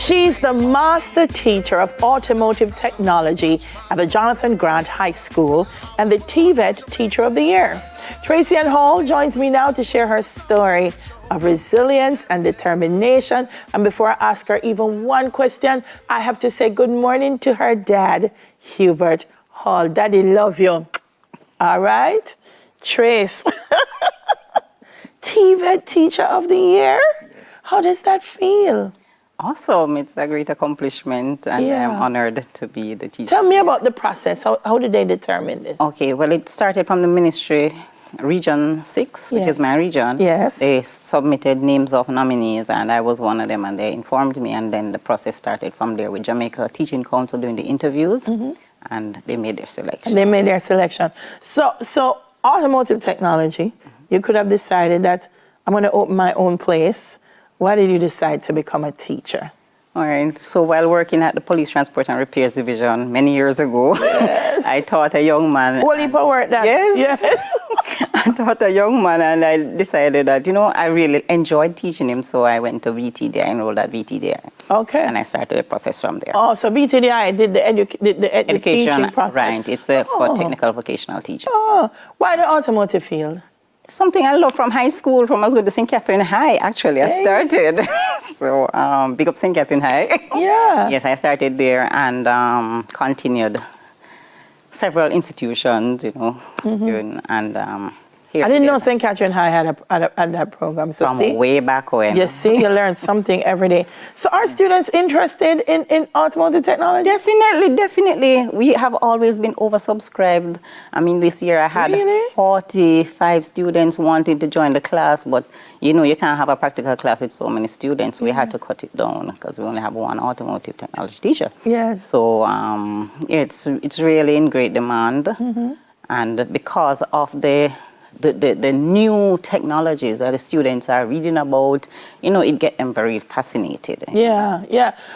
She's the master teacher of automotive technology at the Jonathan Grant High School and the TVET Teacher of the Year. Tracy Ann Hall joins me now to share her story of resilience and determination. And before I ask her even one question, I have to say good morning to her dad, Hubert Hall. Daddy, love you. All right? Trace. TVET Teacher of the Year? How does that feel? Awesome. It's a great accomplishment, and I'm honored to be the teacher. Tell me about the process. How did they determine this? Okay, well, it started from the ministry, Region 6, which is my region. Yes. They submitted names of nominees, and I was one of them, and they informed me, and then the process started from there with Jamaica Teaching Council doing the interviews, and they made their selection. So automotive technology, you could have decided that I'm going to open my own place. Why did you decide to become a teacher? All right. So while working at the Police Transport and Repairs Division many years ago, I taught a young man. Holy power at that. Yes. I taught a young man, and I decided that, I really enjoyed teaching him. So I went to VTDI, enrolled at VTDI. Okay. And I started the process from there. Oh, so VTDI did the education process. Right. It's for technical vocational teachers. Oh, why the automotive field? Something I love from high school, from I was going to St. Catherine High, actually. I started. So, big up St. Catherine High. Yeah. Yes, I started there and continued several institutions, and here I didn't know St. Catherine High had that program. So from way back when. You see, you learn something every day. So are students interested in automotive technology? Definitely. We have always been oversubscribed. I mean, this year I had 45 students wanting to join the class, but you can't have a practical class with so many students. We had to cut it down because we only have one automotive technology teacher. Yes. So it's really in great demand, and because of the new technologies that the students are reading about, it gets them very fascinated. Yeah.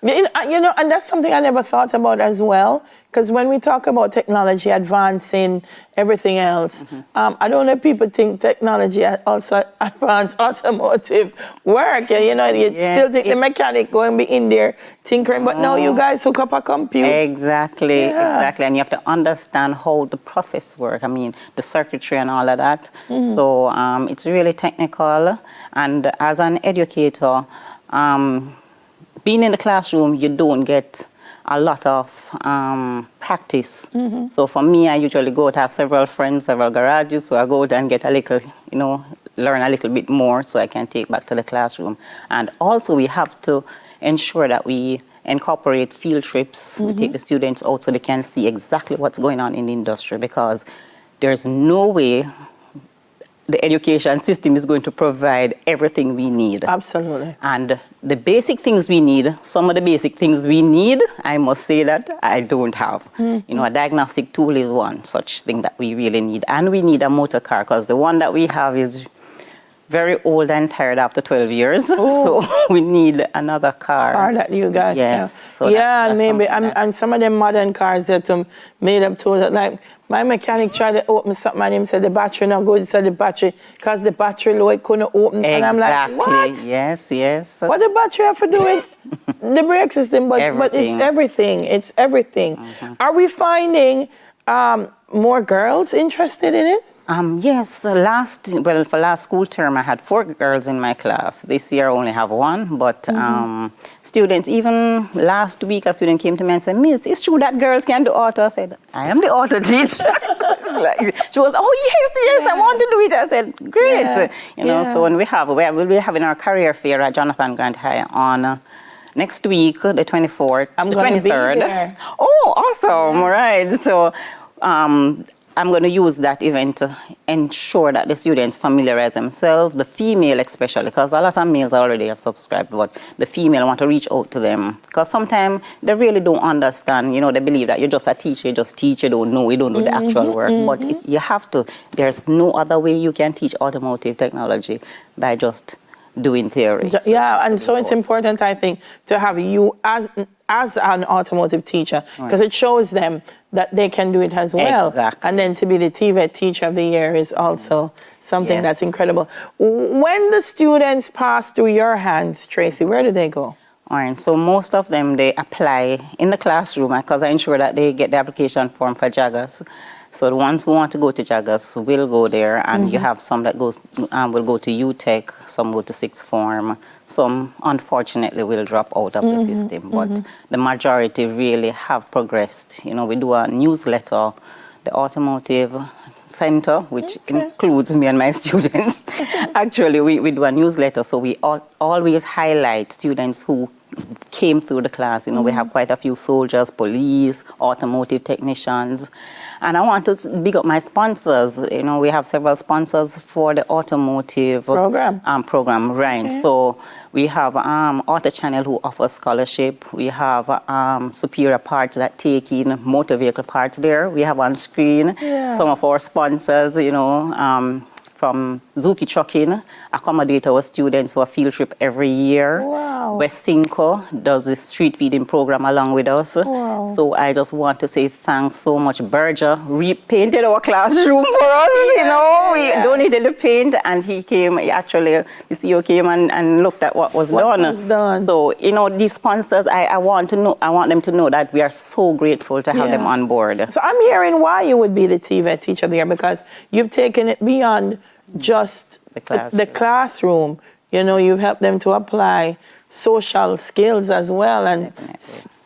And that's something I never thought about as well. Because when we talk about technology advancing everything else, I don't know if people think technology also advance automotive work. You still think the mechanic going to be in there tinkering, but now you guys hook up a computer. Exactly. And you have to understand how the process works. I mean, the circuitry and all of that. So it's really technical. And as an educator, being in the classroom, you don't get a lot of practice. So for me, I usually go to have several friends, several garages, so I go and get a little, learn a little bit more so I can take back to the classroom. And also we have to ensure that we incorporate field trips. We take the students out so they can see exactly what's going on in the industry, because there's no way the education system is going to provide everything we need. Absolutely. And the basic things we need, some of the basic things we need, I must say that I don't have. A diagnostic tool is one such thing that we really need. And we need a motor car, because the one that we have is very old and tired after 12 years. So we need another car. That you guys have. So that's maybe. And some of them modern cars that made up tools, like my mechanic tried to open something and him said the battery not good. He said the battery, because the battery low, it couldn't open. Exactly. And I'm like, what? Yes. What the battery have to do with the brake system? But it's everything. It's everything. Are we finding more girls interested in it? Yes, for last school term, I had 4 girls in my class. This year, I only have 1. But students, even last week, a student came to me and said, "Miss, it's true that girls can do auto?" I said, "I am the auto teacher." She was, "Oh, yes, I want to do it." I said, "Great." So when we'll be having our career fair at Jonathan Grant High on next week, the 24th, the 23rd. Be there. Oh, awesome. All right. So, I'm going to use that event to ensure that the students familiarize themselves, the female especially, because a lot of males already have subscribed, but the female want to reach out to them. Because sometimes they really don't understand, they believe that you're just a teacher, you just teach, you don't do the actual work. But you have to, there's no other way you can teach automotive technology by just doing theory. So it's important, I think, to have you as an automotive teacher, because it shows them that they can do it as well. Exactly. And then to be the TVET Teacher of the Year is also something that's incredible. When the students pass through your hands, Tracy, where do they go? All right, so most of them, they apply in the classroom because I ensure that they get the application form for joggers. So the ones who want to go to joggers will go there, and you have some that will go to UTech, some go to sixth form, some unfortunately will drop out of the system, but the majority really have progressed. You know, we do a newsletter, the Automotive Center, which includes me and my students. Actually, we do a newsletter, so we always highlight students who came through the class. You know, we have quite a few soldiers, police, automotive technicians. And I want to big up my sponsors. You know, we have several sponsors for the automotive program, right? Yeah. So we have Auto Channel who offers scholarship. We have Superior Parts that take in motor vehicle parts there. We have on screen some of our sponsors, you know, from Zuki Trucking, accommodate our students for a field trip every year. Wow. Westinco does the street feeding program along with us. Wow. So I just want to say thanks so much. Berger repainted our classroom for us, you know. We donated the paint, and he came, actually, the CEO came and looked at what was done. So, you know, these sponsors, I want them to know that we are so grateful to have them on board. So I'm hearing why you would be the TVET teacher there, because you've taken it beyond just the classroom. You know, you've helped them to apply social skills as well, and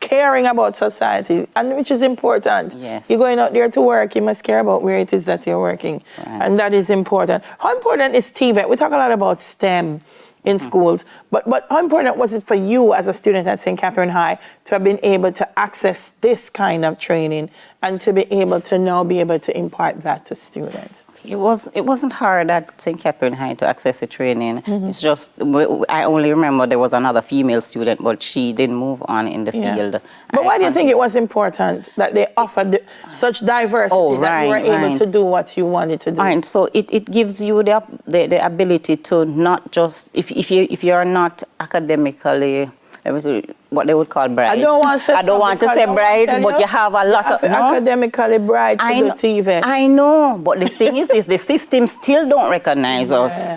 caring about society, and which is important. Yes. You're going out there to work, you must care about where it is that you're working, and that is important. How important is TVET? We talk a lot about STEM in schools, but how important was it for you as a student at St. Catherine High to have been able to access this kind of training and to be able to now be able to impart that to students? It wasn't hard at St. Catherine High to access the training. It's just, I only remember there was another female student, but she didn't move on in the field. But why do you think it was important that they offered such diversity that you were able to do what you wanted to do? Right, so it gives you the ability to not just, if you're not academically, what they would call bright. I don't want to say bright, but you have a lot of academically bright to do TVET. I know, but the thing is this: the system still don't recognize us.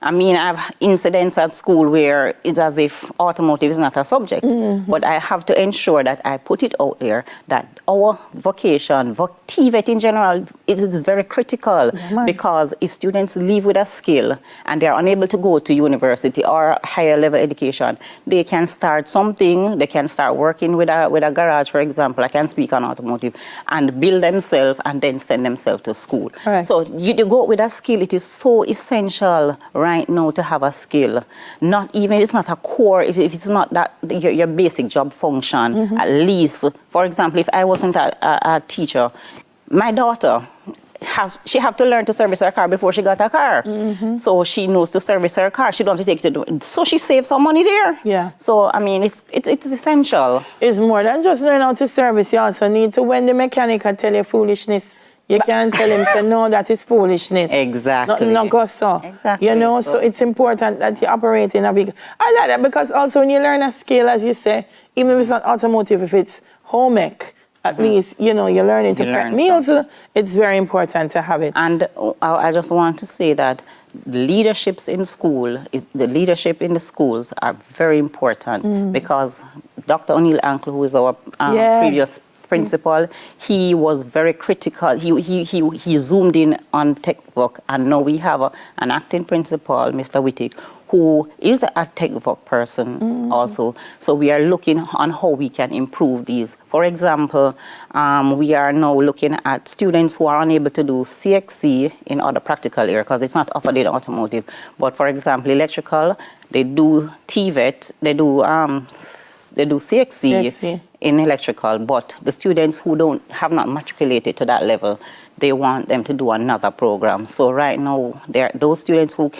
I mean, I have incidents at school where it's as if automotive is not a subject, but I have to ensure that I put it out there that our vocation, TVET in general, is very critical, because if students leave with a skill and they are unable to go to university or higher level education, they can start something, they can start working with a garage, for example. I can speak on automotive, and build themselves and then send themselves to school. Right. So you go with a skill. It is so essential right now to have a skill. Not even, it's not a core, if it's not that your basic job function, at least, for example, if I wasn't a teacher, my daughter, she have to learn to service her car before she got a car. So she knows to service her car. She don't have to take it to, so she saves some money there. Yeah. So, I mean, it's essential. It's more than just learn how to service. You also need to, when the mechanic tell you foolishness, you can't tell him to know that is foolishness. Exactly. Not go so. Exactly. You know, so it's important that you operate in a big... I like that, because also when you learn a skill, as you say, even if it's not automotive, if it's home ec, at least, you know, you're learning to prep meals. It's very important to have it. And I just want to say that leadership in the schools are very important, because Dr. O'Neill Ankle, who is our previous principal, he was very critical. He zoomed in on tech work, and now we have an acting principal, Mr. Wittig, who is a tech work person also. So we are looking on how we can improve these. For example, we are now looking at students who are unable to do CXC in other practical areas, because it's not offered in automotive. But for example, electrical, they do TVET, they do CXC in electrical, but the students who have not matriculated to that level, they want them to do another program. So right now, those students who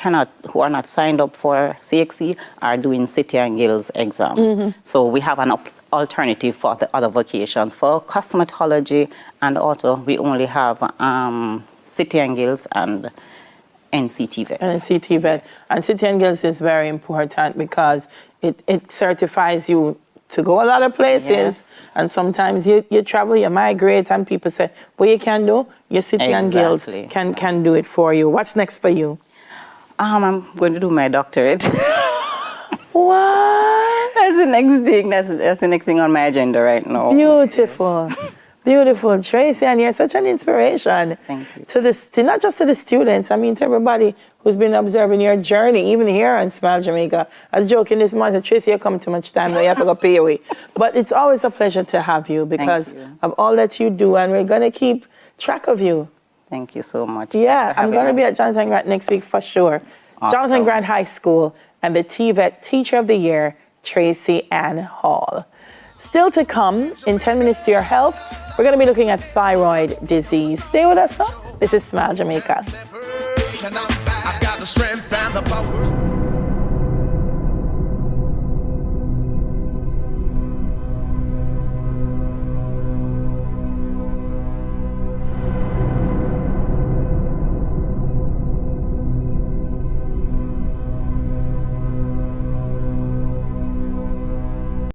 are not signed up for CXC are doing City and Guilds exam. So we have an alternative for the other vocations. For cosmetology and auto, we only have City and Guilds and NCTVET. Yes. And City and Guilds is very important, because it certifies you to go a lot of places, and sometimes you travel, you migrate, and people say, what you can do, your City and Guilds can do it for you. What's next for you? I'm going to do my doctorate. What? That's the next thing. That's the next thing on my agenda right now. Beautiful. Beautiful, Tracy, and you're such an inspiration. Thank you. To not just to the students, I mean to everybody who's been observing your journey, even here on Smile Jamaica. I was joking this month, Tracy, you come too much time now, you have to go pay away. But it's always a pleasure to have you because of all that you do, and we're going to keep track of you. Thank you so much. Yeah, I'm going to be at Jonathan Grant next week for sure. Awesome. Jonathan Grant High School and the TVET Teacher of the Year, Tracy Ann Hall. Still to come, in 10 minutes to your health, we're going to be looking at thyroid disease. Stay with us, though. This is Smile Jamaica. I've got the strength and the power.